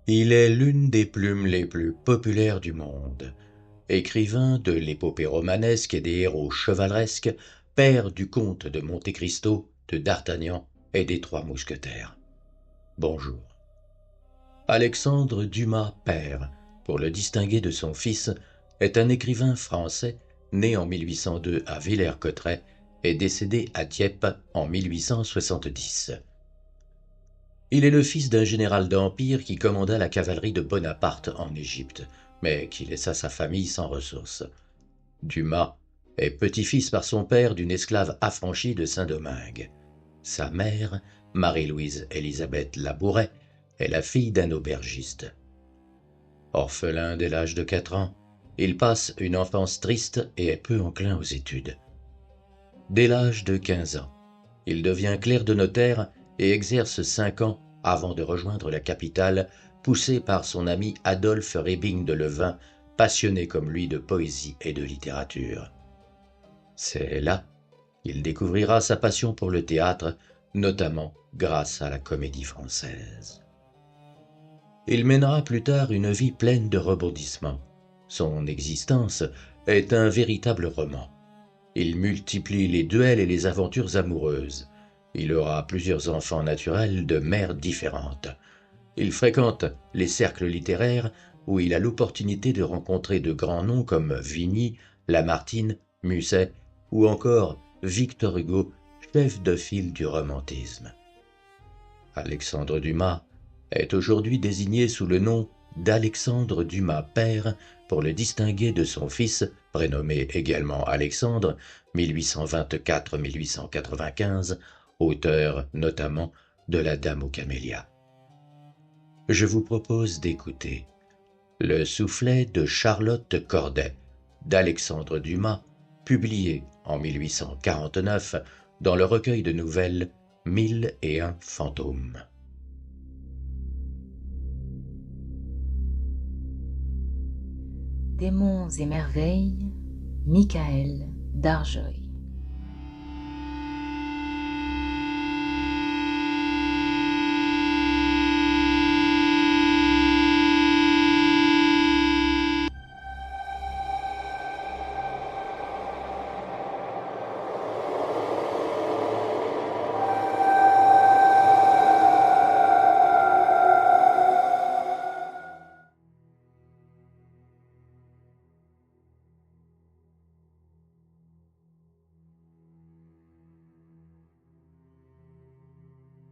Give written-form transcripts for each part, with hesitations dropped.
Il est l'une des plumes les plus populaires du monde. Écrivain de l'épopée romanesque et des héros chevaleresques, père du comte de Monte Cristo, de D'Artagnan et des Trois Mousquetaires. Bonjour. Alexandre Dumas père, pour le distinguer de son fils, est un écrivain français né en 1802 à Villers-Cotterêts et décédé à Dieppe en 1870. Il est le fils d'un général d'Empire qui commanda la cavalerie de Bonaparte en Égypte, mais qui laissa sa famille sans ressources. Dumas est petit-fils par son père d'une esclave affranchie de Saint-Domingue. Sa mère, Marie-Louise Élisabeth Labouret, est la fille d'un aubergiste. Orphelin dès l'âge de 4 ans, il passe une enfance triste et est peu enclin aux études. Dès l'âge de 15 ans, il devient clerc de notaire et exerce 5 ans avant de rejoindre la capitale, poussé par son ami Adolphe Rébing de Levin, passionné comme lui de poésie et de littérature. C'est là qu'il découvrira sa passion pour le théâtre, notamment grâce à la Comédie Française. Il mènera plus tard une vie pleine de rebondissements. Son existence est un véritable roman. Il multiplie les duels et les aventures amoureuses. Il aura plusieurs enfants naturels de mères différentes. Il fréquente les cercles littéraires où il a l'opportunité de rencontrer de grands noms comme Vigny, Lamartine, Musset ou encore Victor Hugo, chef de file du romantisme. Alexandre Dumas est aujourd'hui désigné sous le nom d'Alexandre Dumas père pour le distinguer de son fils, prénommé également Alexandre, 1824-1895, auteur notamment de La Dame aux Camélias. Je vous propose d'écouter Le soufflet de Charlotte Corday d'Alexandre Dumas, publié en 1849 dans le recueil de nouvelles 1001 fantômes. Des monts et merveilles, Michael d'Argeuil.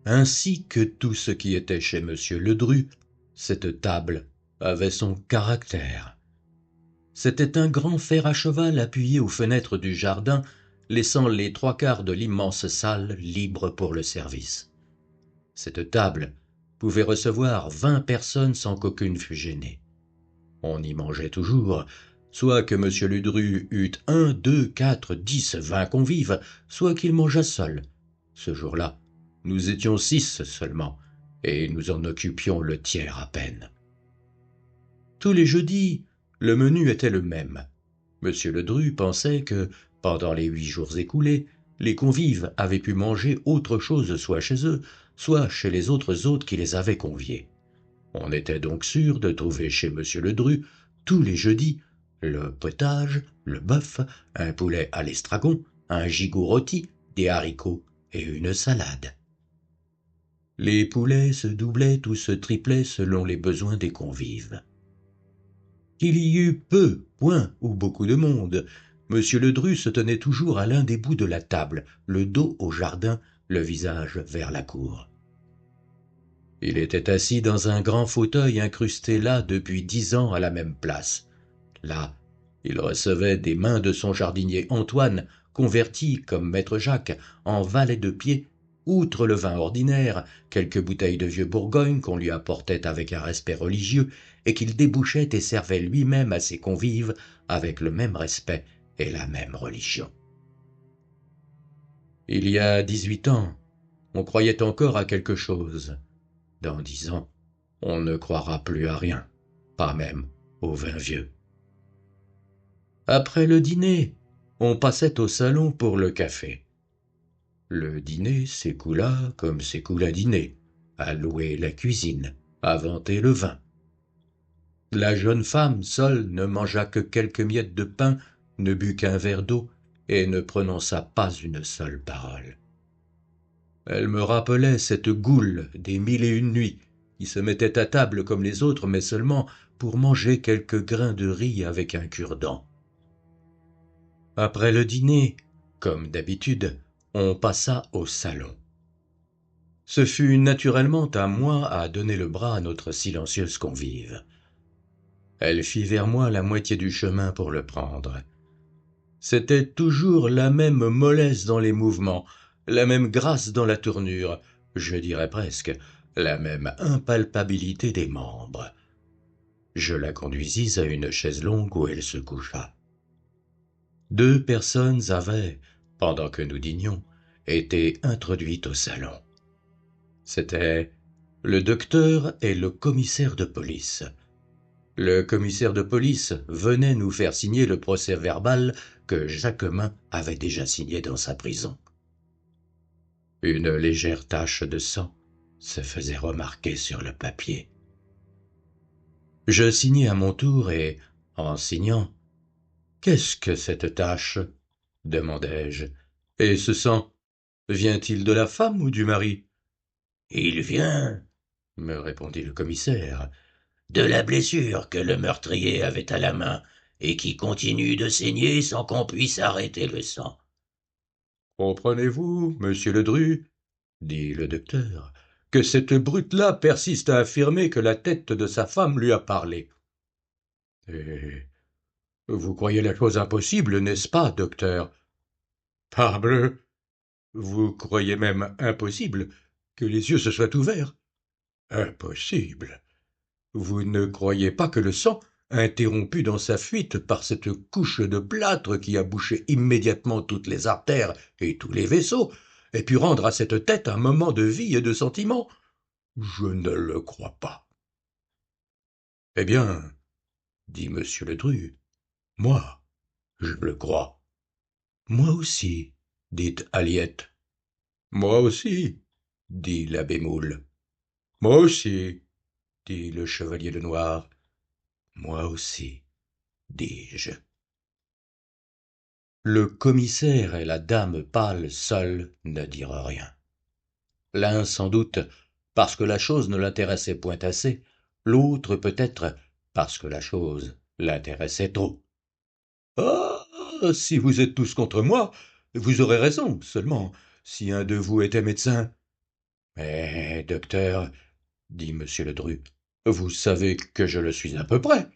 Ainsi que tout ce qui était chez Monsieur Ledru, cette table avait son caractère. C'était un grand fer à cheval appuyé aux fenêtres du jardin, laissant les 3/4 de l'immense salle libre pour le service. Cette table pouvait recevoir 20 personnes sans qu'aucune fût gênée. On y mangeait toujours, soit que Monsieur Ledru eût 1, 2, 4, 10, 20 convives, soit qu'il mangeât seul. Ce jour-là, nous étions 6 seulement, et nous en occupions le tiers à peine. Tous les jeudis, le menu était le même. Monsieur Ledru pensait que, pendant les 8 jours écoulés, les convives avaient pu manger autre chose soit chez eux, soit chez les autres hôtes qui les avaient conviés. On était donc sûr de trouver chez Monsieur Ledru, tous les jeudis, le potage, le bœuf, un poulet à l'estragon, un gigot rôti, des haricots et une salade. Les poulets se doublaient ou se triplaient selon les besoins des convives. Qu'il y eût peu, point ou beaucoup de monde, Monsieur Ledru se tenait toujours à l'un des bouts de la table, le dos au jardin, le visage vers la cour. Il était assis dans un grand fauteuil incrusté là depuis 10 ans à la même place. Là, il recevait des mains de son jardinier Antoine, converti, comme maître Jacques, en valet de pied, outre le vin ordinaire, quelques bouteilles de vieux Bourgogne qu'on lui apportait avec un respect religieux et qu'il débouchait et servait lui-même à ses convives avec le même respect et la même religion. Il y a 18 ans, on croyait encore à quelque chose. Dans 10 ans, on ne croira plus à rien, pas même au vin vieux. Après le dîner, on passait au salon pour le café. Le dîner s'écoula comme s'écoule un dîner, à louer la cuisine, à vanter le vin, La jeune femme, seule, ne mangea que quelques miettes de pain, ne but qu'un verre d'eau, et ne prononça pas une seule parole. Elle me rappelait cette goule des 1001 nuits, qui se mettait à table comme les autres, mais seulement pour manger quelques grains de riz avec un cure-dent. Après le dîner, comme d'habitude, on passa au salon. Ce fut naturellement à moi à donner le bras à notre silencieuse convive. Elle fit vers moi la moitié du chemin pour le prendre. C'était toujours la même mollesse dans les mouvements, la même grâce dans la tournure, je dirais presque la même impalpabilité des membres. Je la conduisis à une chaise longue où elle se coucha. 2 personnes avaient, pendant que nous dînions, été introduites au salon. C'étaient le docteur et le commissaire de police. Le commissaire de police venait nous faire signer le procès-verbal que Jacquemin avait déjà signé dans sa prison. Une légère tache de sang se faisait remarquer sur le papier. Je signai à mon tour et, en signant, « Qu'est-ce que cette tache ?» demandai-je. « Et ce sang, vient-il de la femme ou du mari ?» « Il vient, » me répondit le commissaire, « de la blessure que le meurtrier avait à la main et qui continue de saigner sans qu'on puisse arrêter le sang. »« Comprenez-vous, monsieur Ledru, dit le docteur, que cette brute-là persiste à affirmer que la tête de sa femme lui a parlé. Et vous croyez la chose impossible, n'est-ce pas, docteur? Parbleu, vous croyez même impossible que les yeux se soient ouverts? Impossible. Vous ne croyez pas que le sang, interrompu dans sa fuite par cette couche de plâtre qui a bouché immédiatement toutes les artères et tous les vaisseaux, ait pu rendre à cette tête un moment de vie et de sentiment? Je ne le crois pas. Eh bien, dit monsieur Ledru, moi, je le crois. Moi aussi, dit Aliette. Moi aussi, dit l'abbé Moule. Moi aussi, dit le chevalier de Noir. Moi aussi, dis-je. Le commissaire et la dame pâle seuls ne dirent rien. L'un sans doute parce que la chose ne l'intéressait point assez, l'autre peut-être parce que la chose l'intéressait trop. Ah, si vous êtes tous contre moi, vous aurez raison, seulement, si un de vous était médecin. Mais, docteur, dit monsieur Ledru, vous savez que je le suis à peu près.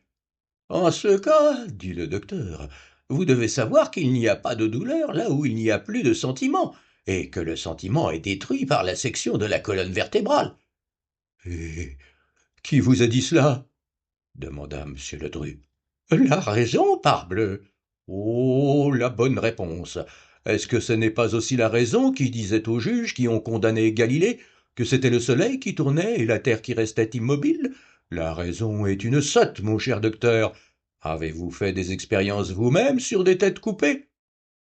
En ce cas, dit le docteur, vous devez savoir qu'il n'y a pas de douleur là où il n'y a plus de sentiment, et que le sentiment est détruit par la section de la colonne vertébrale. Et qui vous a dit cela? Demanda M. Ledru. La raison, parbleu. Oh, la bonne réponse. Est-ce que ce n'est pas aussi la raison qui disait aux juges qui ont condamné Galilée que c'était le soleil qui tournait et la terre qui restait immobile? La raison est une sotte, mon cher docteur. Avez-vous fait des expériences vous-même sur des têtes coupées?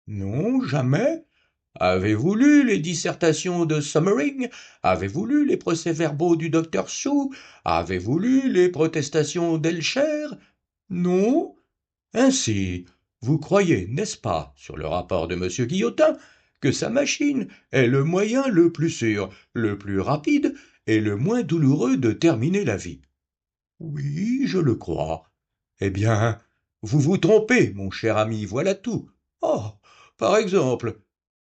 Non, jamais. Avez-vous lu les dissertations de Sommering? Avez-vous lu les procès-verbaux du docteur Sou? Avez-vous lu les protestations d'Elcher? Non. Ainsi, vous croyez, n'est-ce pas, sur le rapport de M. Guillotin, que sa machine est le moyen le plus sûr, le plus rapide et le moins douloureux de terminer la vie? Oui, je le crois. Eh bien, vous vous trompez, mon cher ami, voilà tout. Oh, par exemple,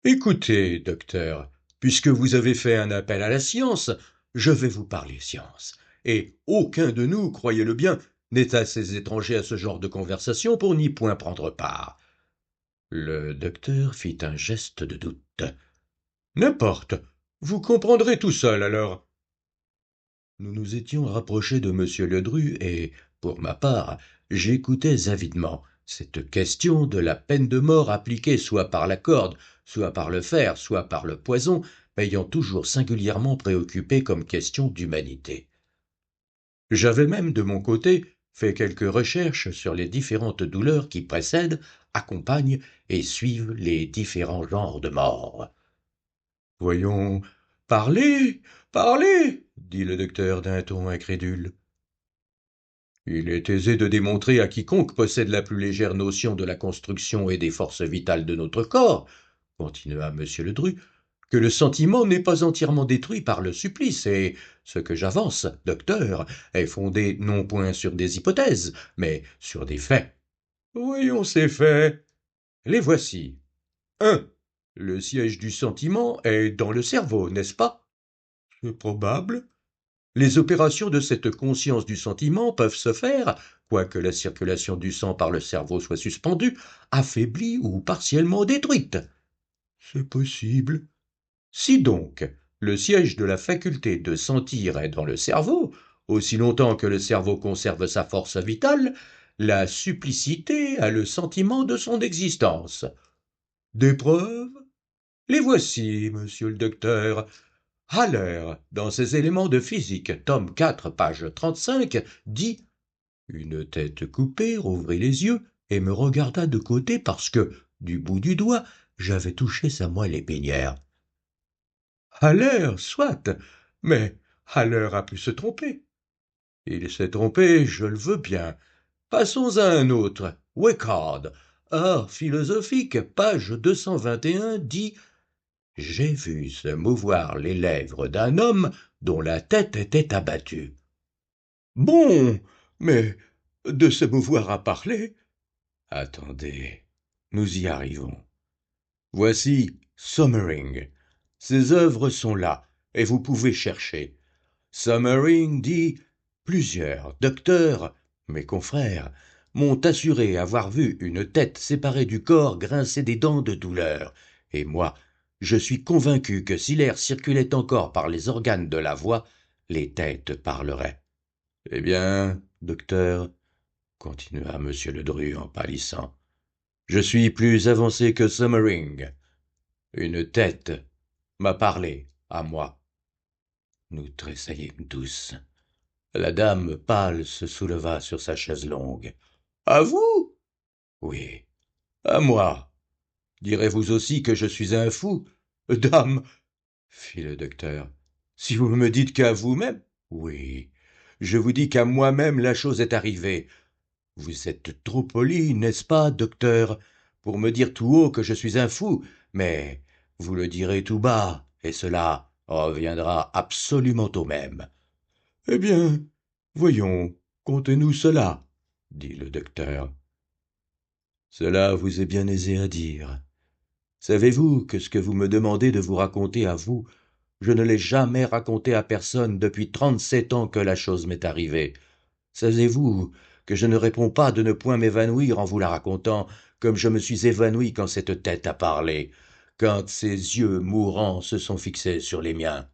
écoutez, docteur, puisque vous avez fait un appel à la science, je vais vous parler science. Et aucun de nous, croyez-le bien, n'est assez étranger à ce genre de conversation pour n'y point prendre part. Le docteur fit un geste de doute. N'importe, vous comprendrez tout seul alors. Nous nous étions rapprochés de M. Ledru et, pour ma part, j'écoutais avidement cette question de la peine de mort appliquée soit par la corde, soit par le fer, soit par le poison, m'ayant toujours singulièrement préoccupé comme question d'humanité. J'avais même, de mon côté, fait quelques recherches sur les différentes douleurs qui précèdent, accompagnent et suivent les différents genres de mort. Voyons, parlez, parlez, dit le docteur d'un ton incrédule. Il est aisé de démontrer à quiconque possède la plus légère notion de la construction et des forces vitales de notre corps, continua M. Ledru, que le sentiment n'est pas entièrement détruit par le supplice, et ce que j'avance, docteur, est fondé non point sur des hypothèses, mais sur des faits. Voyons ces faits. Les voici. 1. Le siège du sentiment est dans le cerveau, n'est-ce pas? C'est probable. Les opérations de cette conscience du sentiment peuvent se faire, quoique la circulation du sang par le cerveau soit suspendue, affaiblie ou partiellement détruite. C'est possible. Si donc le siège de la faculté de sentir est dans le cerveau, aussi longtemps que le cerveau conserve sa force vitale, la supplicité a le sentiment de son existence. Des preuves? Les voici, monsieur le docteur. Haller, dans ses éléments de physique, tome 4, page 35, dit « Une tête coupée rouvrit les yeux et me regarda de côté parce que, du bout du doigt, j'avais touché sa moelle épinière. » Haller, soit, mais Haller a pu se tromper. Il s'est trompé, je le veux bien. Passons à un autre. Wickard, Art philosophique, page 221, dit « J'ai vu se mouvoir les lèvres d'un homme dont la tête était abattue. » Bon, mais de se mouvoir à parler? Attendez, nous y arrivons. Voici Sommering. Ses œuvres sont là, et vous pouvez chercher. Sommering dit « Plusieurs docteurs, mes confrères, m'ont assuré avoir vu une tête séparée du corps grincer des dents de douleur, et moi, je suis convaincu que si l'air circulait encore par les organes de la voix, les têtes parleraient. » Eh bien, docteur, continua M. Ledru en pâlissant, je suis plus avancé que Sommering. Une tête m'a parlé à moi. Nous tressaillîmes tous. La dame pâle se souleva sur sa chaise longue. À vous? Oui, à moi. Direz-vous aussi que je suis un fou? Dame, fit le docteur, si vous me dites qu'à vous-même? Oui, je vous dis qu'à moi-même la chose est arrivée. Vous êtes trop poli, n'est-ce pas, docteur, pour me dire tout haut que je suis un fou, mais vous le direz tout bas, et cela reviendra absolument au même. Eh bien, voyons, contez-nous cela, dit le docteur. Cela vous est bien aisé à dire. Savez-vous que ce que vous me demandez de vous raconter à vous, je ne l'ai jamais raconté à personne depuis 37 ans que la chose m'est arrivée. Savez-vous que je ne réponds pas de ne point m'évanouir en vous la racontant, comme je me suis évanoui quand cette tête a parlé, quand ses yeux mourants se sont fixés sur les miens.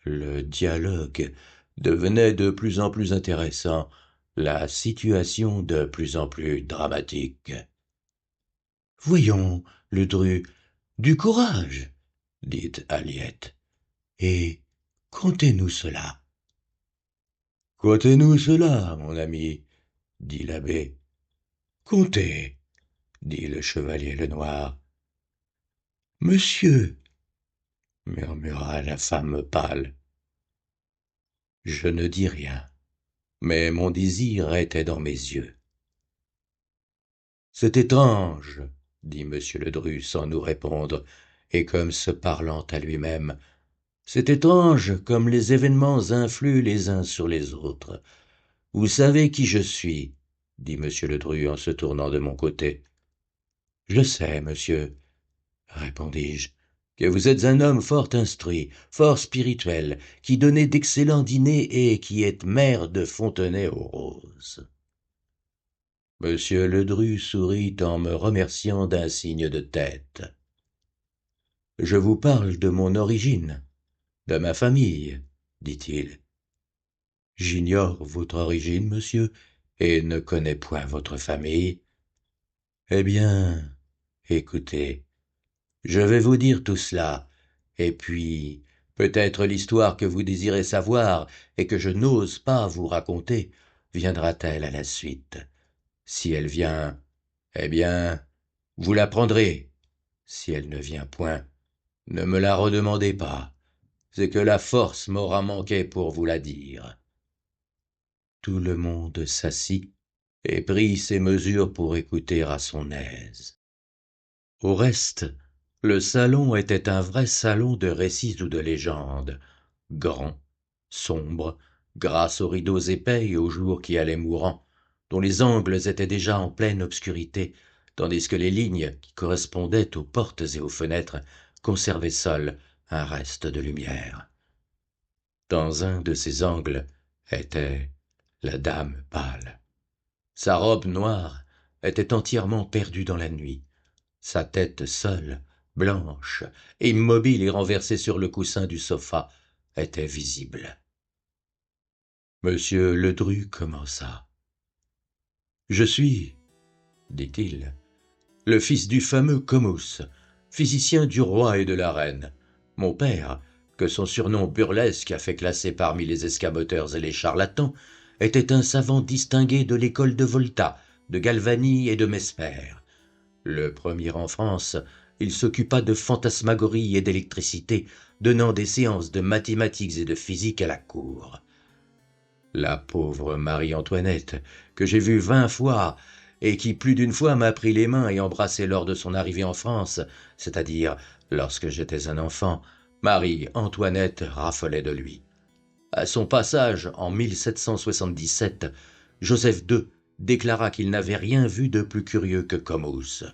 Le dialogue devenait de plus en plus intéressant, la situation de plus en plus dramatique. « Voyons, Ledru, du courage, dit Aliette, et contez-nous cela. » « Contez-nous cela, mon ami, dit l'abbé. « Contez, dit le chevalier Lenoir. « Monsieur, murmura la femme pâle. Je ne dis rien, mais mon désir était dans mes yeux. C'est étrange, dit M. Ledru sans nous répondre, et comme se parlant à lui-même. C'est étrange comme les événements influent les uns sur les autres. Vous savez qui je suis, dit M. Ledru en se tournant de mon côté. Je sais, monsieur, répondis-je, que vous êtes un homme fort instruit, fort spirituel, qui donnait d'excellents dîners et qui est maire de Fontenay-aux-Roses. Monsieur Ledru sourit en me remerciant d'un signe de tête. Je vous parle de mon origine, de ma famille, dit-il. J'ignore votre origine, monsieur, et ne connais point votre famille. Eh bien, écoutez, je vais vous dire tout cela, et puis peut-être l'histoire que vous désirez savoir et que je n'ose pas vous raconter viendra-t-elle à la suite. Si elle vient, eh bien, vous l'apprendrez. Si elle ne vient point, ne me la redemandez pas. C'est que la force m'aura manqué pour vous la dire. Tout le monde s'assit et prit ses mesures pour écouter à son aise. Au reste, le salon était un vrai salon de récits ou de légendes, grand, sombre, grâce aux rideaux épais et aux jours qui allaient mourant, dont les angles étaient déjà en pleine obscurité, tandis que les lignes qui correspondaient aux portes et aux fenêtres conservaient seules un reste de lumière. Dans un de ces angles était la dame pâle. Sa robe noire était entièrement perdue dans la nuit. Sa tête seule, blanche, immobile et renversée sur le coussin du sofa, était visible. Monsieur Ledru commença. « Je suis, dit-il, le fils du fameux Comus, physicien du roi et de la reine. Mon père, que son surnom burlesque a fait classer parmi les escamoteurs et les charlatans, était un savant distingué de l'école de Volta, de Galvani et de Mesmer. Le premier en France, il s'occupa de fantasmagorie et d'électricité, donnant des séances de mathématiques et de physique à la cour. La pauvre Marie-Antoinette, que j'ai vue 20 fois, et qui plus d'une fois m'a pris les mains et embrassé lors de son arrivée en France, c'est-à-dire lorsque j'étais un enfant, Marie-Antoinette raffolait de lui. À son passage, en 1777, Joseph II déclara qu'il n'avait rien vu de plus curieux que Comus.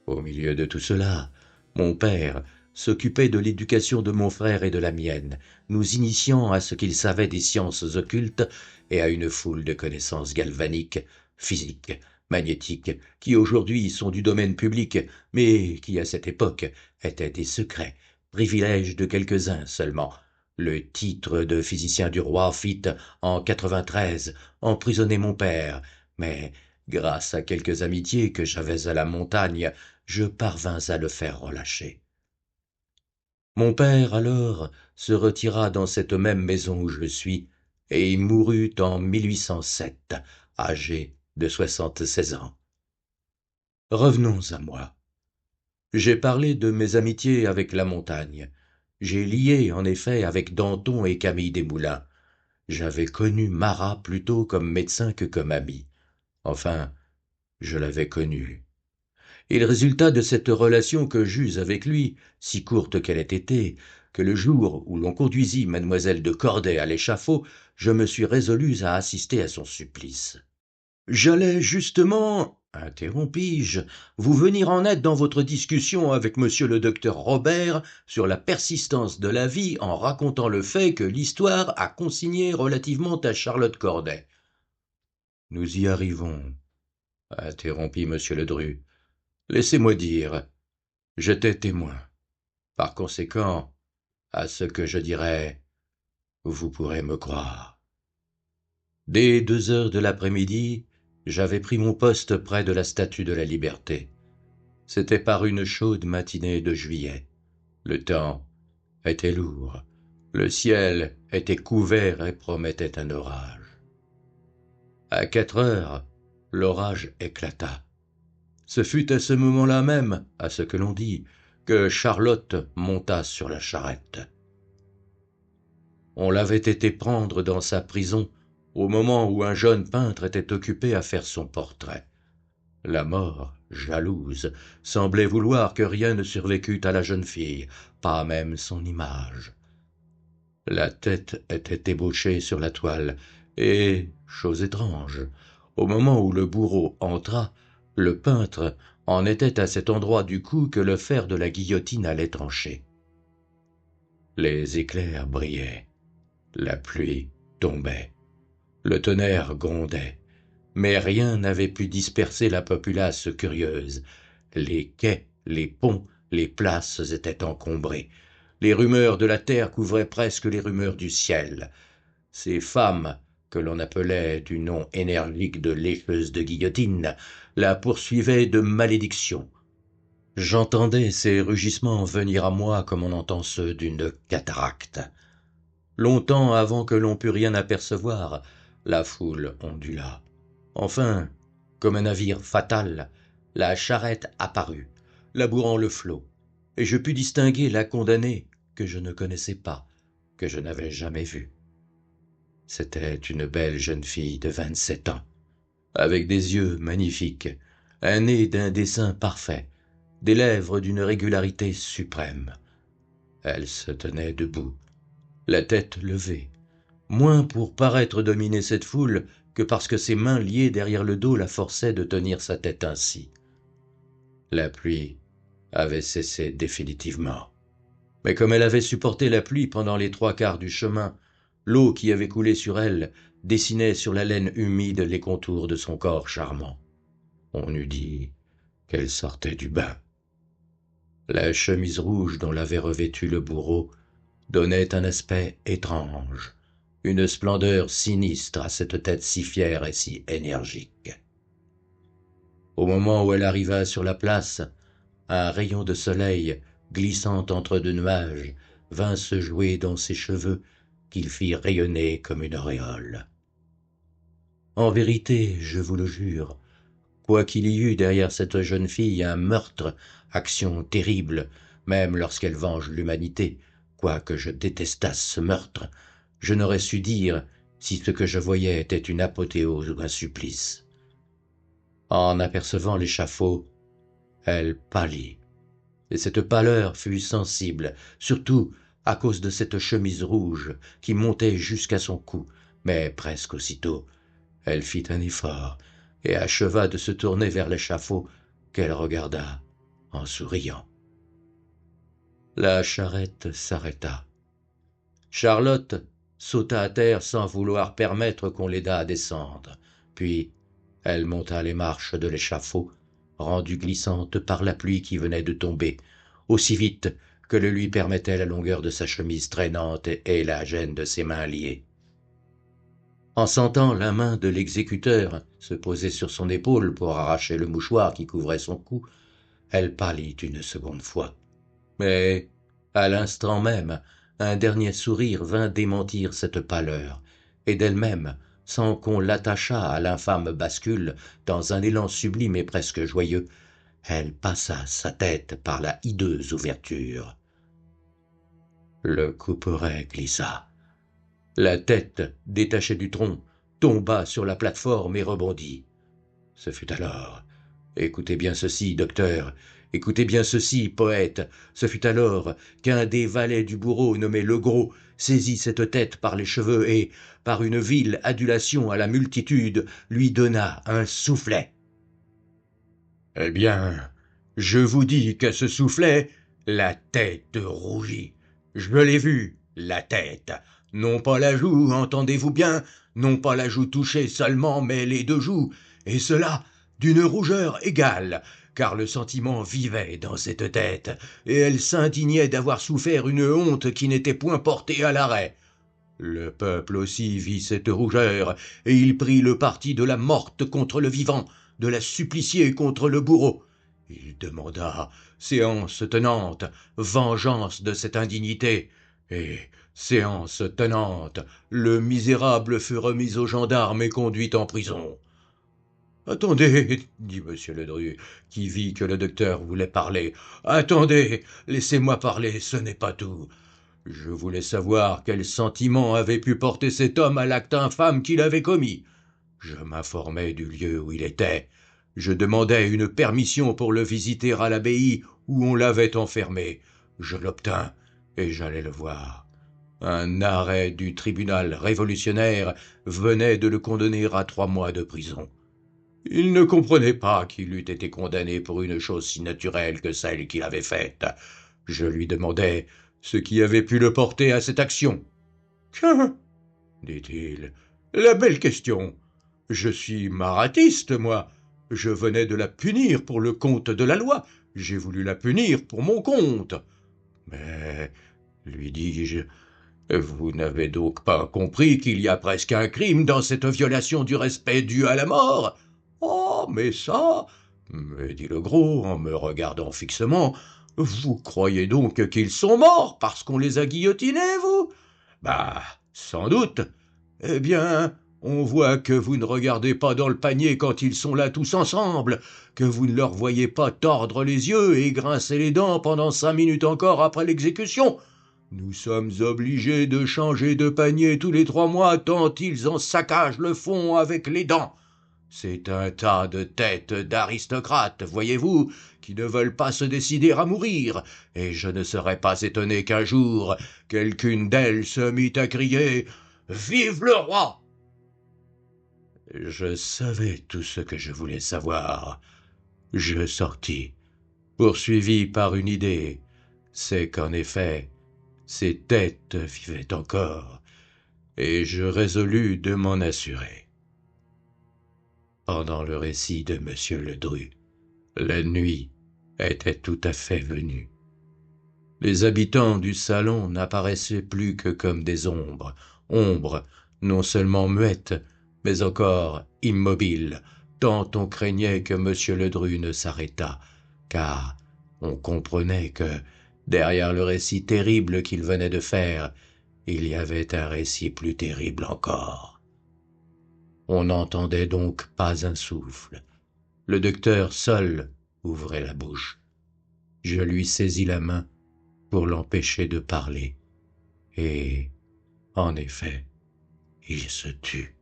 Au milieu de tout cela, mon père s'occupait de l'éducation de mon frère et de la mienne, nous initiant à ce qu'il savait des sciences occultes et à une foule de connaissances galvaniques, physiques, magnétiques, qui aujourd'hui sont du domaine public, mais qui à cette époque étaient des secrets, privilèges de quelques-uns seulement. Le titre de physicien du roi fit, en 93, emprisonner mon père, mais grâce à quelques amitiés que j'avais à la montagne, je parvins à le faire relâcher. Mon père, alors, se retira dans cette même maison où je suis, et y mourut en 1807, âgé de 76 ans. Revenons à moi. J'ai parlé de mes amitiés avec la montagne. J'ai lié, en effet, avec Danton et Camille Desmoulins. J'avais connu Marat plutôt comme médecin que comme ami. Enfin, je l'avais connu. Il résulta de cette relation que j'eus avec lui, si courte qu'elle ait été, que le jour où l'on conduisit mademoiselle de Corday à l'échafaud, je me suis résolu à assister à son supplice. « J'allais justement, interrompis-je, vous venir en aide dans votre discussion avec monsieur le docteur Robert sur la persistance de la vie en racontant le fait que l'histoire a consigné relativement à Charlotte Corday. »« Nous y arrivons, interrompit monsieur Ledru. Laissez-moi dire, j'étais témoin. Par conséquent, à ce que je dirai, vous pourrez me croire. Dès 2 heures de l'après-midi, j'avais pris mon poste près de la Statue de la Liberté. C'était par une chaude matinée de juillet. Le temps était lourd. Le ciel était couvert et promettait un orage. À 4 heures, l'orage éclata. Ce fut à ce moment-là même, à ce que l'on dit, que Charlotte monta sur la charrette. On l'avait été prendre dans sa prison au moment où un jeune peintre était occupé à faire son portrait. La mort, jalouse, semblait vouloir que rien ne survécût à la jeune fille, pas même son image. La tête était ébauchée sur la toile, et, chose étrange, au moment où le bourreau entra, le peintre en était à cet endroit du cou que le fer de la guillotine allait trancher. Les éclairs brillaient, la pluie tombait, le tonnerre grondait, mais rien n'avait pu disperser la populace curieuse. Les quais, les ponts, les places étaient encombrés. Les rumeurs de la terre couvraient presque les rumeurs du ciel. Ces femmes, que l'on appelait du nom énergique de lécheuses de guillotine, la poursuivaient de malédictions. J'entendais ces rugissements venir à moi comme on entend ceux d'une cataracte. Longtemps avant que l'on pût rien apercevoir, la foule ondula. Enfin, comme un navire fatal, la charrette apparut, labourant le flot, et je pus distinguer la condamnée que je ne connaissais pas, que je n'avais jamais vue. C'était une belle jeune fille de 27 ans, avec des yeux magnifiques, un nez d'un dessin parfait, des lèvres d'une régularité suprême. Elle se tenait debout, la tête levée, moins pour paraître dominer cette foule que parce que ses mains liées derrière le dos la forçaient de tenir sa tête ainsi. La pluie avait cessé définitivement. Mais comme elle avait supporté la pluie pendant les 3/4 du chemin, l'eau qui avait coulé sur elle dessinait sur la laine humide les contours de son corps charmant. On eût dit qu'elle sortait du bain. La chemise rouge dont l'avait revêtue le bourreau donnait un aspect étrange, une splendeur sinistre à cette tête si fière et si énergique. Au moment où elle arriva sur la place, un rayon de soleil, glissant entre deux nuages, vint se jouer dans ses cheveux qu'il fit rayonner comme une auréole. En vérité, je vous le jure, quoi qu'il y eût derrière cette jeune fille un meurtre, action terrible, même lorsqu'elle venge l'humanité, quoique je détestasse ce meurtre, je n'aurais su dire si ce que je voyais était une apothéose ou un supplice. En apercevant l'échafaud, elle pâlit, et cette pâleur fut sensible, surtout à cause de cette chemise rouge qui montait jusqu'à son cou, mais presque aussitôt, elle fit un effort et acheva de se tourner vers l'échafaud qu'elle regarda en souriant. La charrette s'arrêta. Charlotte sauta à terre sans vouloir permettre qu'on l'aidât à descendre, puis elle monta les marches de l'échafaud, rendue glissante par la pluie qui venait de tomber, aussi vite que le lui permettait la longueur de sa chemise traînante et la gêne de ses mains liées. En sentant la main de l'exécuteur se poser sur son épaule pour arracher le mouchoir qui couvrait son cou, elle pâlit une seconde fois. Mais, à l'instant même, un dernier sourire vint démentir cette pâleur, et d'elle-même, sans qu'on l'attachât à l'infâme bascule, dans un élan sublime et presque joyeux, elle passa sa tête par la hideuse ouverture. Le couperet glissa. La tête, détachée du tronc, tomba sur la plate-forme et rebondit. Ce fut alors, écoutez bien ceci, docteur, écoutez bien ceci, poète, ce fut alors qu'un des valets du bourreau nommé Legros saisit cette tête par les cheveux et, par une vile adulation à la multitude, lui donna un soufflet. Eh bien, je vous dis qu'à ce soufflet, la tête rougit. Je l'ai vue, la tête. Non pas la joue, entendez-vous bien, non pas la joue touchée seulement, mais les deux joues, et cela d'une rougeur égale, car le sentiment vivait dans cette tête, et elle s'indignait d'avoir souffert une honte qui n'était point portée à l'arrêt. Le peuple aussi vit cette rougeur, et il prit le parti de la morte contre le vivant, de la supplicier contre le bourreau. Il demanda, séance tenante, vengeance de cette indignité, et, séance tenante, le misérable fut remis aux gendarmes et conduit en prison. « Attendez, dit M. Ledru, qui vit que le docteur voulait parler. « Attendez, laissez-moi parler, ce n'est pas tout. Je voulais savoir quel sentiment avait pu porter cet homme à l'acte infâme qu'il avait commis. Je m'informai du lieu où il était. Je demandai une permission pour le visiter à l'abbaye où on l'avait enfermé. Je l'obtins, et j'allai le voir. Un arrêt du tribunal révolutionnaire venait de le condamner à 3 mois de prison. Il ne comprenait pas qu'il eût été condamné pour une chose si naturelle que celle qu'il avait faite. Je lui demandai ce qui avait pu le porter à cette action. « Qu'un » dit-il, « la belle question. Je suis maratiste, moi. Je venais de la punir pour le compte de la loi. J'ai voulu la punir pour mon compte. Mais, lui dis-je, vous n'avez donc pas compris qu'il y a presque un crime dans cette violation du respect dû à la mort? Oh, mais ça, me dit Legros en me regardant fixement, vous croyez donc qu'ils sont morts parce qu'on les a guillotinés, vous? Bah, sans doute. Eh bien, on voit que vous ne regardez pas dans le panier quand ils sont là tous ensemble, que vous ne leur voyez pas tordre les yeux et grincer les dents pendant 5 minutes encore après l'exécution. Nous sommes obligés de changer de panier tous les 3 mois tant ils en saccagent le fond avec les dents. C'est un tas de têtes d'aristocrates, voyez-vous, qui ne veulent pas se décider à mourir, et je ne serais pas étonné qu'un jour, quelqu'une d'elles se mît à crier « Vive le roi !» Je savais tout ce que je voulais savoir. Je sortis, poursuivi par une idée, c'est qu'en effet, ces têtes vivaient encore, et je résolus de m'en assurer. Pendant le récit de Monsieur Ledru, la nuit était tout à fait venue. Les habitants du salon n'apparaissaient plus que comme des ombres non seulement muettes, mais encore immobiles, tant on craignait que Monsieur Ledru ne s'arrêtât, car on comprenait que, derrière le récit terrible qu'il venait de faire, il y avait un récit plus terrible encore. On n'entendait donc pas un souffle. Le docteur seul ouvrait la bouche. Je lui saisis la main pour l'empêcher de parler. Et, en effet, il se tut.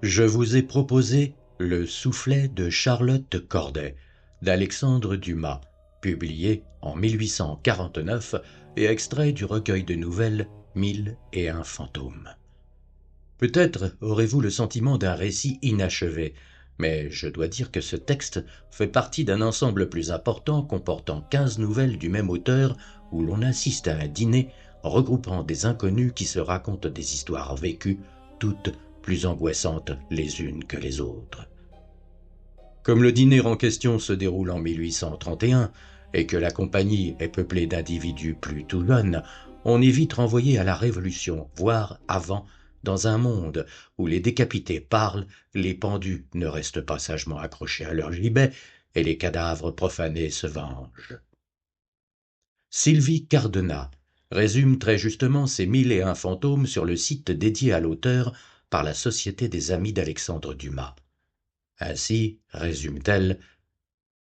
Je vous ai proposé Le soufflet de Charlotte Corday, d'Alexandre Dumas, publié en 1849 et extrait du recueil de nouvelles 1001 fantômes. Peut-être aurez-vous le sentiment d'un récit inachevé, mais je dois dire que ce texte fait partie d'un ensemble plus important comportant 15 nouvelles du même auteur où l'on assiste à un dîner regroupant des inconnus qui se racontent des histoires vécues, toutes plus angoissantes les unes que les autres. Comme le dîner en question se déroule en 1831 et que la compagnie est peuplée d'individus plutôt jeunes, on est vite renvoyé à la Révolution, voire avant, dans un monde où les décapités parlent, les pendus ne restent pas sagement accrochés à leur gibet et les cadavres profanés se vengent. Sylvie Cardena résume très justement ces 1001 fantômes sur le site dédié à l'auteur par la Société des Amis d'Alexandre Dumas. Ainsi, résume-t-elle,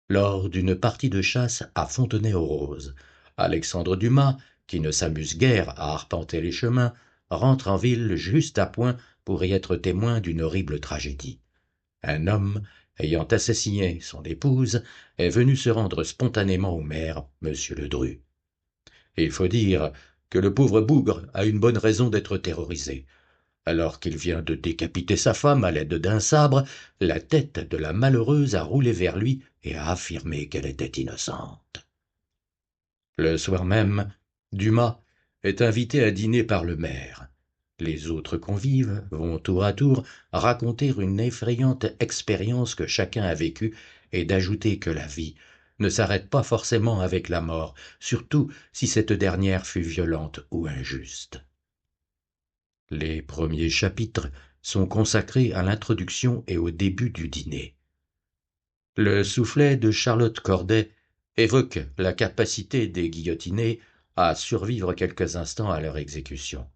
lors d'une partie de chasse à Fontenay-aux-Roses, Alexandre Dumas, qui ne s'amuse guère à arpenter les chemins, rentre en ville juste à point pour y être témoin d'une horrible tragédie. Un homme, ayant assassiné son épouse, est venu se rendre spontanément au maire, Monsieur Ledru. Il faut dire que le pauvre bougre a une bonne raison d'être terrorisé. Alors qu'il vient de décapiter sa femme à l'aide d'un sabre, la tête de la malheureuse a roulé vers lui et a affirmé qu'elle était innocente. Le soir même, Dumas est invité à dîner par le maire. Les autres convives vont tour à tour raconter une effrayante expérience que chacun a vécue et d'ajouter que la vie ne s'arrête pas forcément avec la mort, surtout si cette dernière fut violente ou injuste. Les premiers chapitres sont consacrés à l'introduction et au début du dîner. Le soufflet de Charlotte Corday évoque la capacité des guillotinés à survivre quelques instants à leur exécution.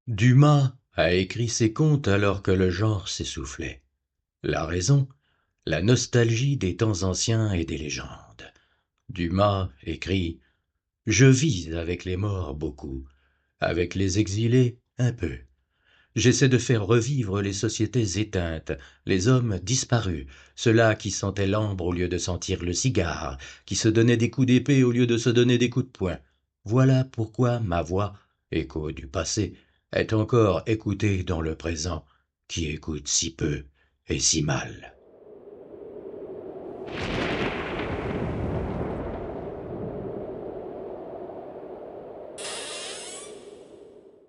Dumas a écrit ses contes alors que le genre s'essoufflait. La raison, la nostalgie des temps anciens et des légendes. Dumas écrit « Je vis avec les morts beaucoup, avec les exilés un peu. J'essaie de faire revivre les sociétés éteintes, les hommes disparus, ceux-là qui sentaient l'ambre au lieu de sentir le cigare, qui se donnaient des coups d'épée au lieu de se donner des coups de poing. Voilà pourquoi ma voix, écho du passé, est encore écoutée dans le présent, qui écoute si peu et si mal. »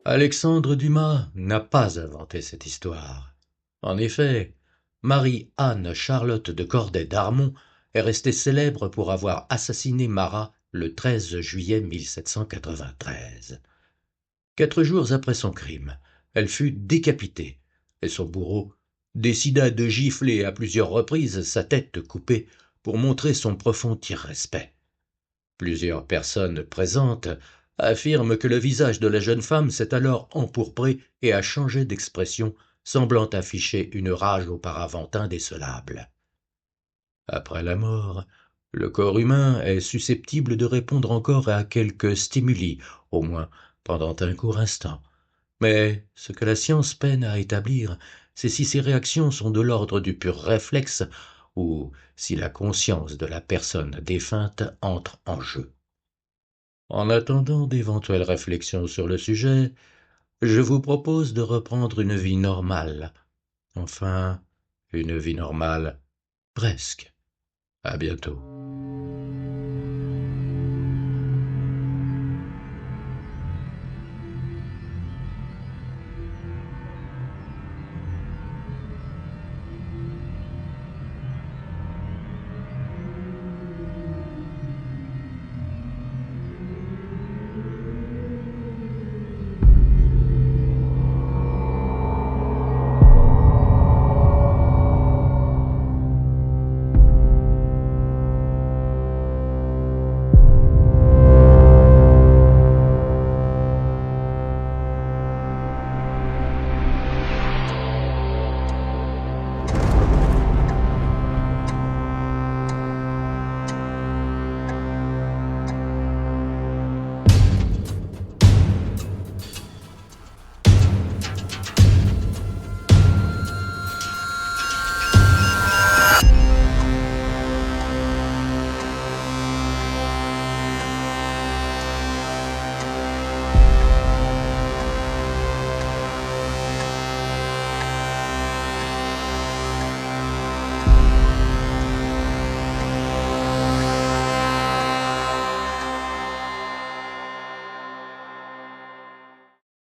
Alexandre Dumas n'a pas inventé cette histoire. En effet, Marie-Anne Charlotte de Corday d'Armont est restée célèbre pour avoir assassiné Marat le 13 juillet 1793. 4 jours après son crime, elle fut décapitée, et son bourreau décida de gifler à plusieurs reprises sa tête coupée pour montrer son profond irrespect. Plusieurs personnes présentes affirme que le visage de la jeune femme s'est alors empourpré et a changé d'expression, semblant afficher une rage auparavant indécelable. Après la mort, le corps humain est susceptible de répondre encore à quelques stimuli, au moins pendant un court instant. Mais ce que la science peine à établir, c'est si ces réactions sont de l'ordre du pur réflexe ou si la conscience de la personne défunte entre en jeu. En attendant d'éventuelles réflexions sur le sujet, je vous propose de reprendre une vie normale. Enfin, une vie normale, presque. À bientôt.